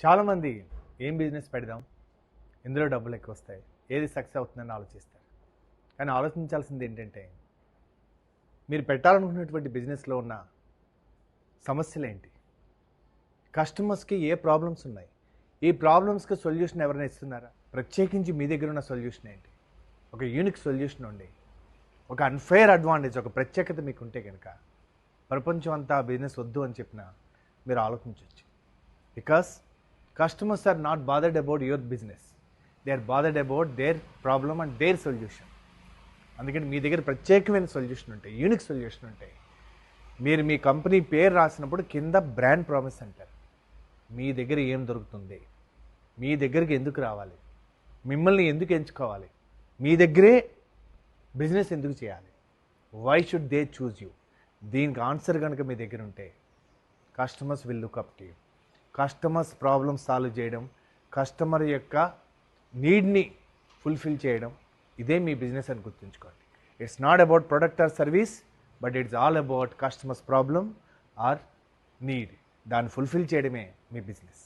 చాలామంది ఏం బిజినెస్ పెడదాం, ఇందులో డబ్బులు ఎక్కువ వస్తాయి, ఏది సక్సెస్ అవుతుందని ఆలోచిస్తారు. కానీ ఆలోచించాల్సింది ఏంటంటే, మీరు పెట్టాలనుకున్నటువంటి బిజినెస్లో ఉన్న సమస్యలు ఏంటి, కస్టమర్స్కి ఏ ప్రాబ్లమ్స్ ఉన్నాయి, ఈ ప్రాబ్లమ్స్కి సొల్యూషన్ ఎవరైనా ఇస్తున్నారా, ప్రత్యేకించి మీ దగ్గర ఉన్న సొల్యూషన్ ఏంటి, ఒక యూనిక్ సొల్యూషన్ ఉండి ఒక అన్ఫెయిర్ అడ్వాంటేజ్, ఒక ప్రత్యేకత మీకు ఉంటే కనుక ప్రపంచం అంతా బిజినెస్ వద్దు అని చెప్పినా మీరు ఆలోచించవచ్చు. Because customers are not bothered about your business, they are bothered about their problem and their solution. అందుకని మీ దగ్గర ప్రత్యేకమైన సొల్యూషన్ ఉంటాయి, యూనిక్ సొల్యూషన్ ఉంటాయి. మీరు మీ కంపెనీ పేరు రాసినప్పుడు కింద బ్రాండ్ ప్రామిస్ అంటారు. మీ దగ్గర ఏం దొరుకుతుంది, మీ దగ్గరికి ఎందుకు రావాలి, మిమ్మల్ని ఎందుకు ఎంచుకోవాలి, మీ దగ్గరే బిజినెస్ ఎందుకు చేయాలి, why should they choose you. దీనికి ఆన్సర్ కనుక మీ దగ్గర ఉంటే customers will look up to you. Customers problem solve చేయడం, కస్టమర్ యొక్క నీడ్ని ఫుల్ఫిల్ చేయడం, ఇదే మీ బిజినెస్ అని గుర్తుంచుకోండి. It's not about product or service, but it's all about customers problem or need. దాన్ని ఫుల్ఫిల్ చేయడమే మీ బిజినెస్.